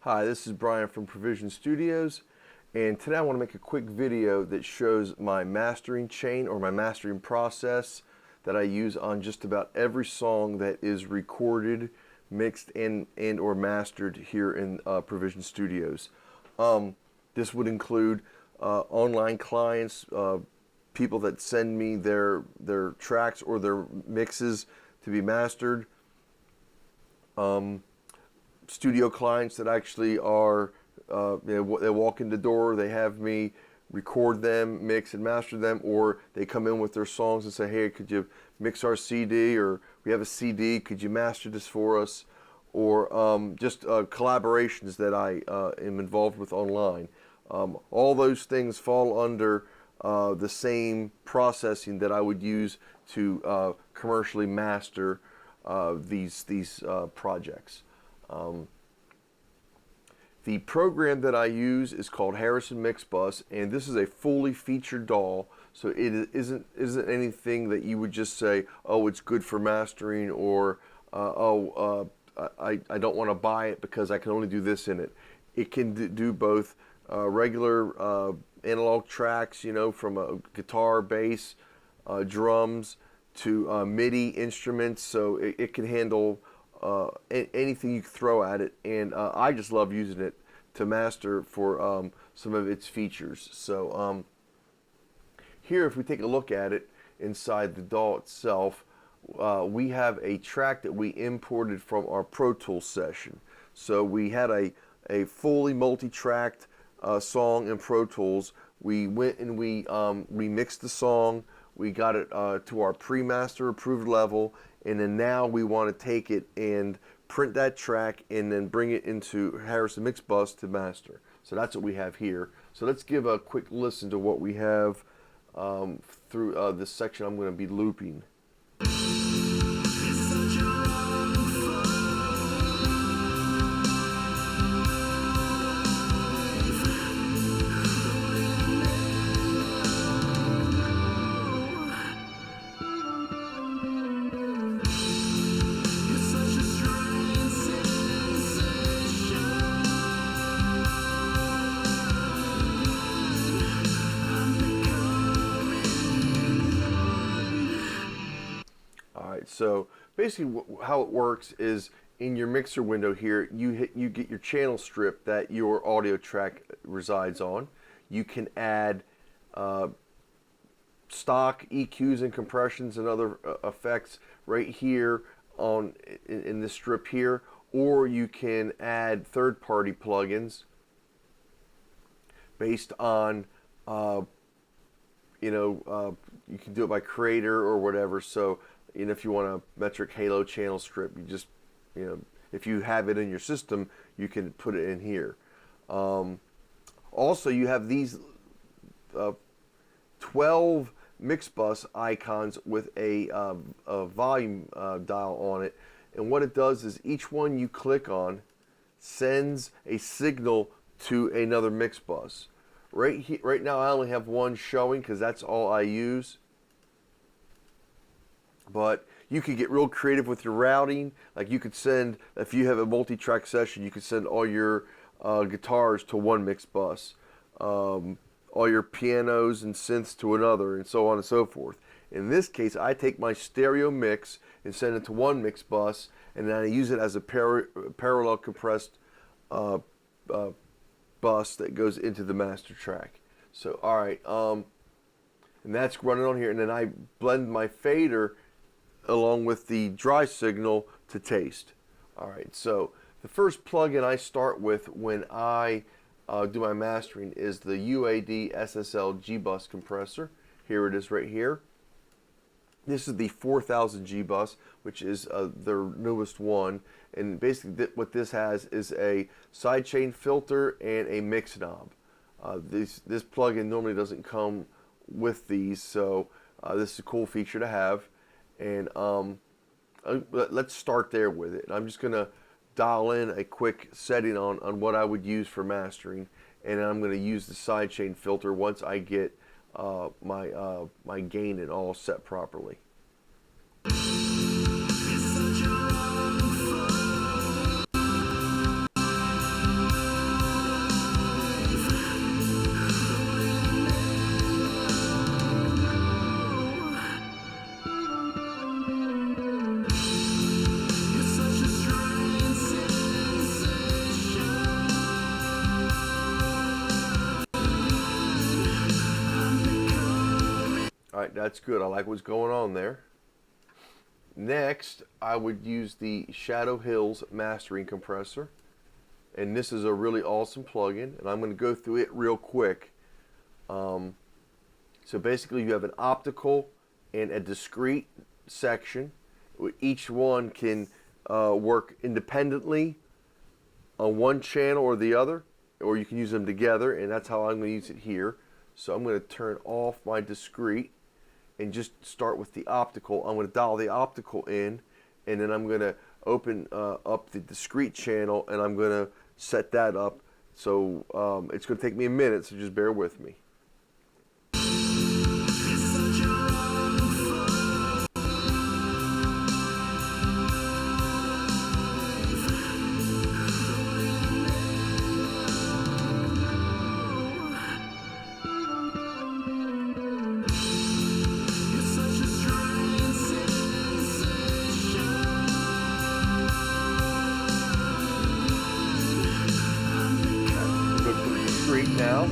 Hi, this is Brian from Provision Studios, and today I want to make a quick video that shows my mastering chain or my mastering process that I use on just about every song that is recorded, mixed, and or mastered here in Provision Studios. This would include online clients, people that send me their tracks or their mixes to be mastered. Studio clients that actually are, they walk in the door, they have me record them, mix and master them, or they come in with their songs and say, hey, could you mix our CD, or we have a CD, could you master this for us, or just collaborations that I am involved with online. All those things fall under the same processing that I would use to commercially master these projects. The program that I use is called Harrison Mixbus, and this is a fully featured DAW, so it isn't anything that you would just say, oh, it's good for mastering, or I don't want to buy it because I can only do this in it. It can do both regular analog tracks, you know, from a guitar, bass, drums, to MIDI instruments, so it can handle anything you throw at it, and I just love using it to master for some of its features. So here, if we take a look at it inside the DAW itself, we have a track that we imported from our Pro Tools session. So we had a fully multi-tracked song in Pro Tools. We went and we remixed the song. We got it to our pre-master approved level, and then now we want to take it and print that track and then bring it into Harrison Mixbus to master. So that's what we have here. So let's give a quick listen to what we have through this section I'm going to be looping. So basically how it works is in your mixer window here, you get your channel strip that your audio track resides on. You can add stock EQs and compressions and other effects right here in this strip here, or you can add third-party plugins based on you can do it by creator or whatever. So if you want a metric halo channel strip, you just, if you have it in your system, you can put it in here. Also, you have these 12 Mixbus icons with a volume dial on it, and what it does is each one you click on sends a signal to another Mixbus. Right now, I only have one showing because that's all I use. But you could get real creative with your routing. Like you could send, if you have a multi-track session, you could send all your guitars to one Mixbus, all your pianos and synths to another, and so on and so forth. In this case, I take my stereo mix and send it to one Mixbus, and then I use it as a parallel compressed bus that goes into the master track. So, all right, and that's running on here, and then I blend my fader along with the dry signal to taste. All right, so the first plugin I start with when I do my mastering is the UAD SSL G-Bus compressor. Here it is right here. This is the 4000 G-Bus, which is their newest one, and basically what this has is a sidechain filter and a mix knob. This plugin normally doesn't come with these, so this is a cool feature to have. And let's start there with it. I'm just going to dial in a quick setting on what I would use for mastering, and I'm going to use the sidechain filter once I get my gain and all set properly. right, that's good. I like what's going on there. Next, I would use the Shadow Hills mastering compressor. And this is a really awesome plugin, and I'm going to go through it real quick. So basically you have an optical and a discrete section. Each one can work independently on one channel or the other, or you can use them together, and that's how I'm going to use it here. So I'm going to turn off my discrete and just start with the optical. I'm going to dial the optical in, and then I'm going to open up the discrete channel, and I'm going to set that up. So it's going to take me a minute, so just bear with me. Now.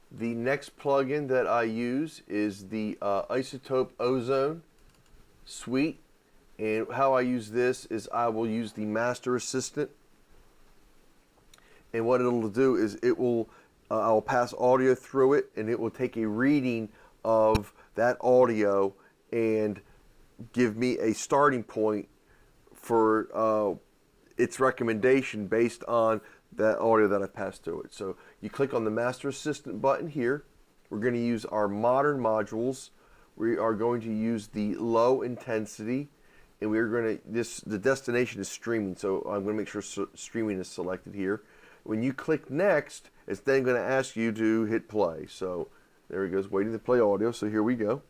The next plugin that I use is the Isotope Ozone suite, and how I use this is I will use the Master Assistant, and what it'll do is it will I'll pass audio through it, and it will take a reading of that audio and give me a starting point for its recommendation based on that audio that I passed through it. So you click on the Master Assistant button here. We're going to use our modern modules. We are going to use the low intensity, and we're going to, the destination is streaming, so I'm going to make sure streaming is selected here. When you click next, it's then going to ask you to hit play. So there it goes, waiting to play audio. So here we go.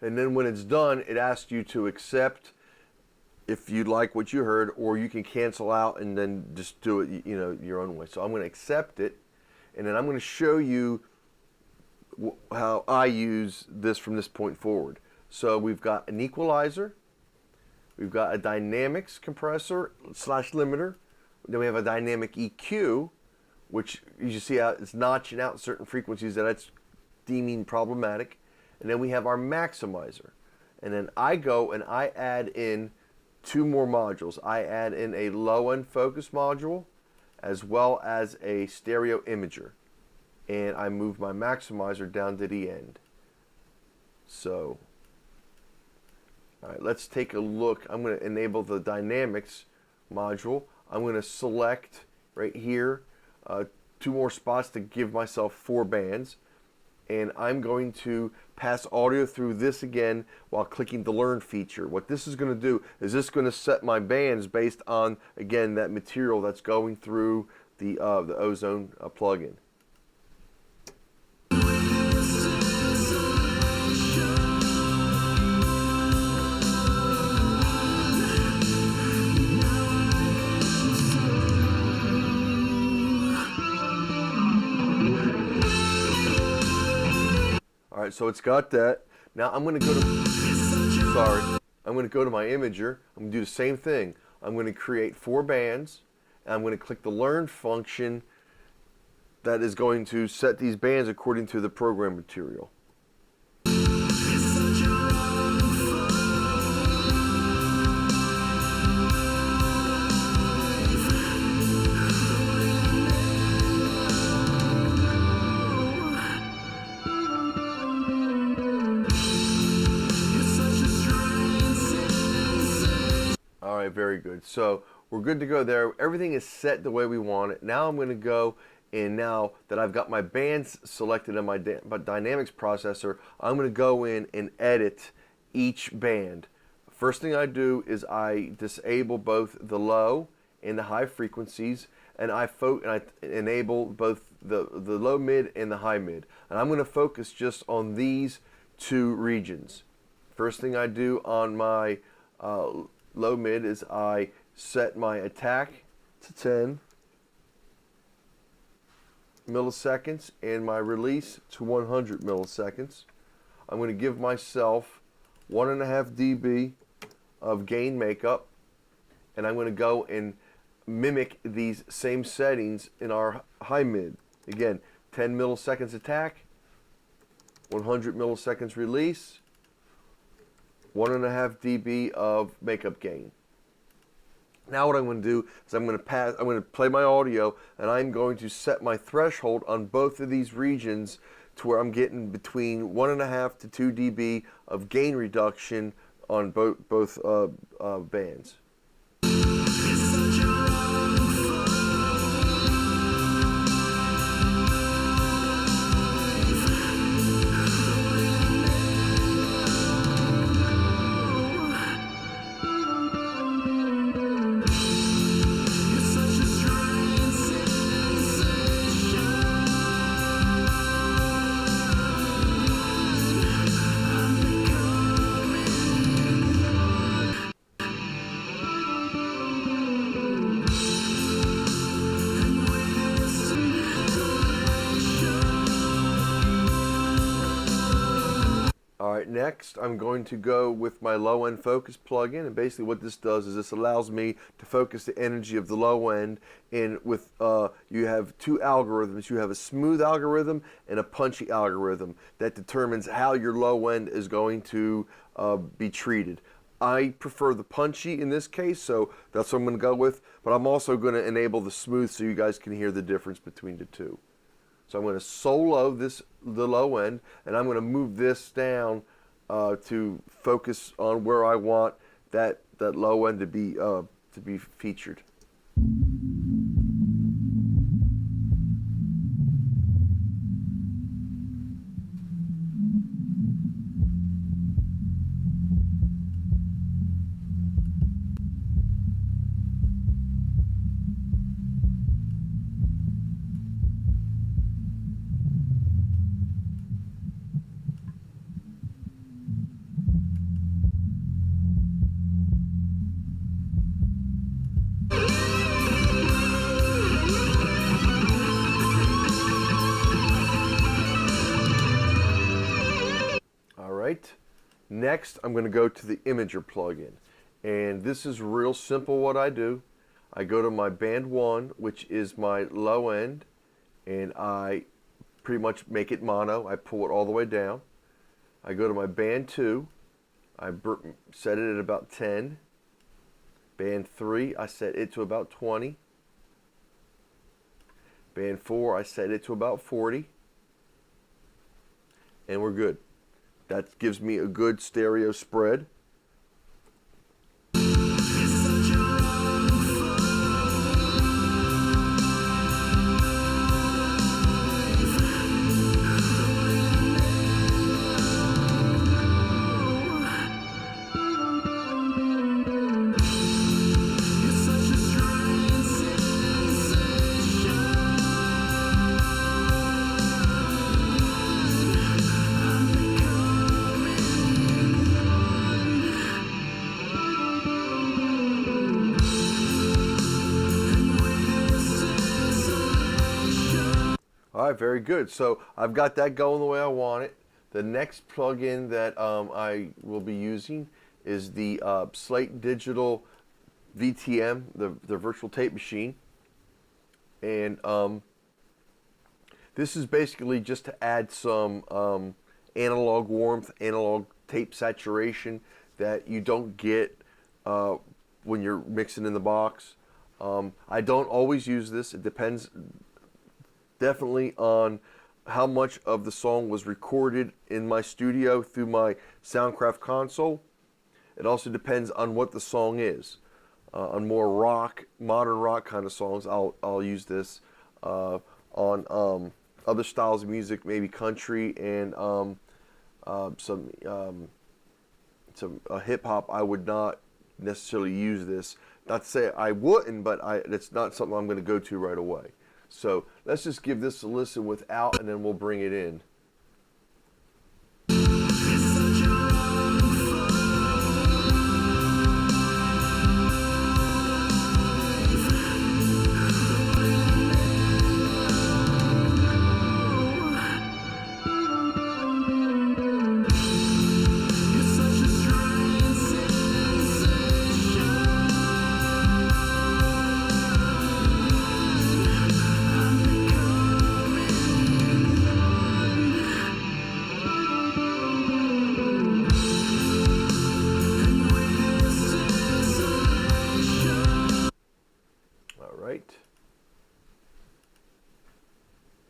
And then when it's done, it asks you to accept if you like what you heard, or you can cancel out and then just do it, you know, your own way. So I'm going to accept it, and then I'm going to show you how I use this from this point forward. So we've got an equalizer, we've got a dynamics compressor / limiter, then we have a dynamic EQ, which you see how it's notching out certain frequencies that it's deeming problematic. And then we have our maximizer. And then I go and I add in two more modules. I add in a low end focus module as well as a stereo imager. And I move my maximizer down to the end. So, all right, let's take a look. I'm going to enable the dynamics module. I'm going to select right here two more spots to give myself 4 bands. And I'm going to pass audio through this again while clicking the Learn feature. What this is going to do is this is going to set my bands based on, again, that material that's going through the Ozone plugin. All right, so it's got that. Now I'm going to go to, I'm going to go to my imager. I'm going to do the same thing. I'm going to create 4 bands, and I'm going to click the Learn function that is going to set these bands according to the program material. right, very good. So we're good to go there. Everything is set the way we want it. Now I'm going to go, and now that I've got my bands selected in my dynamics processor, I'm going to go in and edit each band. First thing I do is I disable both the low and the high frequencies, and I enable both the low mid and the high mid. And I'm going to focus just on these two regions. First thing I do on my low mid is I set my attack to 10 milliseconds and my release to 100 milliseconds. I'm going to give myself 1.5 dB of gain makeup, and I'm going to go and mimic these same settings in our high mid. Again, 10 milliseconds attack, 100 milliseconds release, 1.5 dB of makeup gain. Now what I'm going to do is I'm going to play my audio, and I'm going to set my threshold on both of these regions to where I'm getting between 1.5 to 2 dB of gain reduction on both bands. Alright, next I'm going to go with my low end focus plugin, and basically what this does is this allows me to focus the energy of the low end. And with you have two algorithms. You have a smooth algorithm and a punchy algorithm that determines how your low end is going to be treated. I prefer the punchy in this case, so that's what I'm going to go with, but I'm also going to enable the smooth so you guys can hear the difference between the two. So I'm going to solo the low end, and I'm going to move this down to focus on where I want that low end to be featured. Next, I'm going to go to the Imager plugin, and this is real simple. What I do, I go to my band 1, which is my low end, and I pretty much make it mono. I pull it all the way down. I go to my band 2, I set it at about 10. Band 3, I set it to about 20. Band 4, I set it to about 40. And we're good. That gives me a good stereo spread. All right, very good. So I've got that going the way I want it. The next plugin that I will be using is the Slate Digital VTM, the virtual tape machine. And this is basically just to add some analog warmth, analog tape saturation that you don't get when you're mixing in the box. I don't always use this. It depends definitely on how much of the song was recorded in my studio through my Soundcraft console. It also depends on what the song is. on more rock, modern rock kind of songs, I'll use this. On other styles of music, maybe country and some hip hop, I would not necessarily use this. Not to say I wouldn't, but it's not something I'm going to go to right away. So let's just give this a listen without, and then we'll bring it in.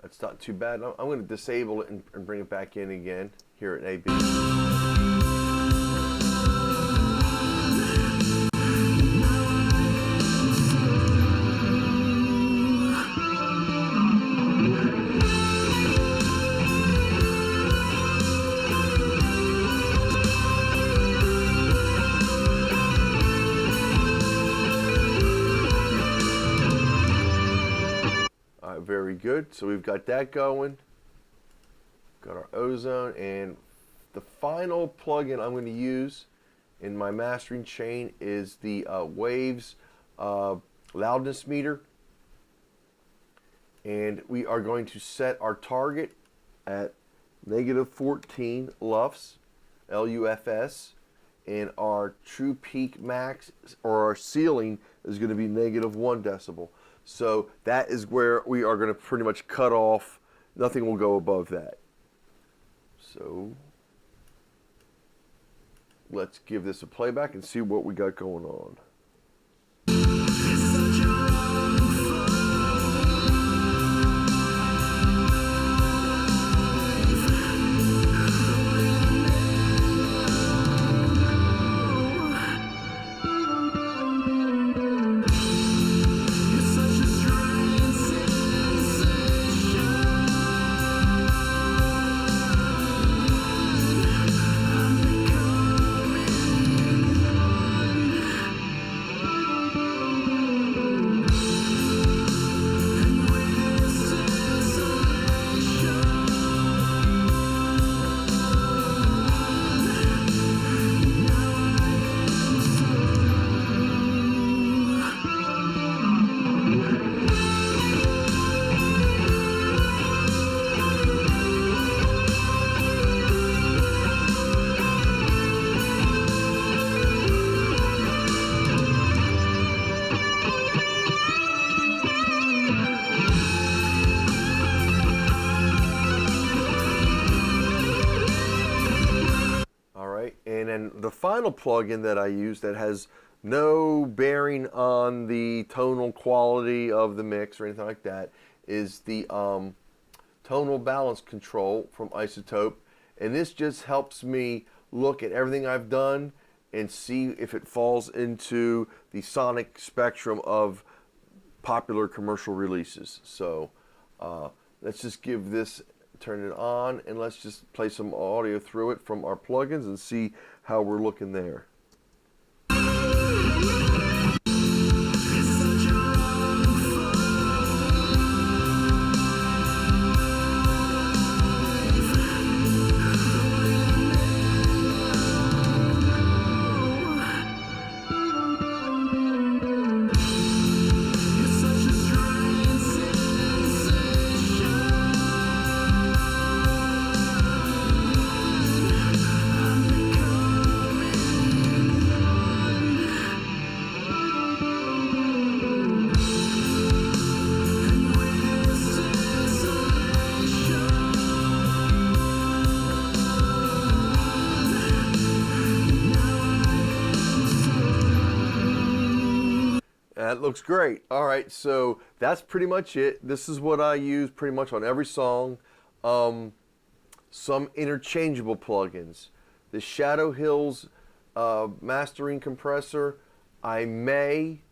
That's not too bad. I'm going to disable it and bring it back in again here at AB. Very good. So we've got that going. Got our ozone, and the final plugin I'm going to use in my mastering chain is the Waves loudness meter. And we are going to set our target at -14 LUFS, LUFS, and our true peak max, or our ceiling, is going to be -1 decibel. So that is where we are going to pretty much cut off. Nothing will go above that. So let's give this a playback and see what we got going on. And then the final plugin that I use that has no bearing on the tonal quality of the mix or anything like that is the tonal balance control from Isotope. And this just helps me look at everything I've done and see if it falls into the sonic spectrum of popular commercial releases. So let's just give this, turn it on, and let's just play some audio through it from our plugins and see how we're looking there. That looks great. All right, so that's pretty much it. This is what I use pretty much on every song. Some interchangeable plugins. The Shadow Hills mastering compressor, I may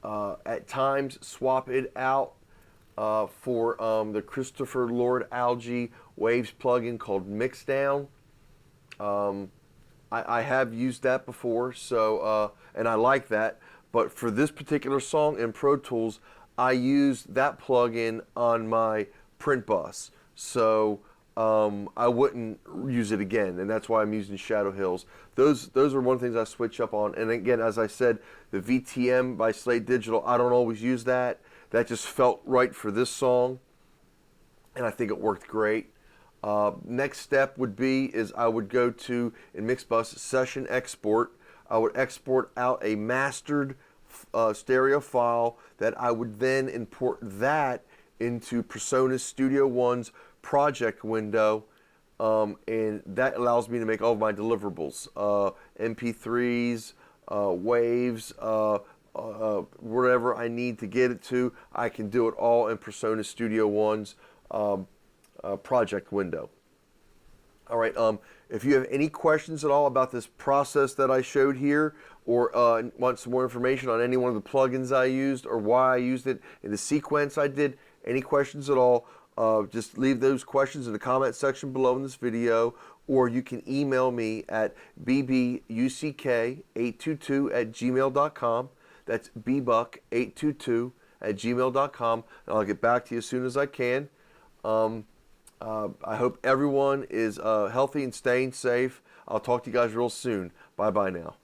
at times swap it out for the Christopher Lord Algae Waves plugin called Mixdown. I have used that before, so and I like that. But for this particular song in Pro Tools, I used that plugin on my print bus, so I wouldn't use it again, and that's why I'm using Shadow Hills. Those are one of the things I switch up on. And again, as I said, the VTM by Slate Digital, I don't always use that. That just felt right for this song, and I think it worked great. Next step would be is I would go to in Mixbus Session Export. I would export out a mastered stereo file that I would then import that into PreSonus Studio One's project window, and that allows me to make all of my deliverables, MP3s, waves, wherever I need to get it to. I can do it all in PreSonus Studio One's project window. All right, if you have any questions at all about this process that I showed here, or want some more information on any one of the plugins I used or why I used it in the sequence I did, any questions at all, just leave those questions in the comment section below in this video, or you can email me at bbuck822@gmail.com. That's bbuck822@gmail.com, and I'll get back to you as soon as I can. I hope everyone is healthy and staying safe. I'll talk to you guys real soon. Bye-bye now.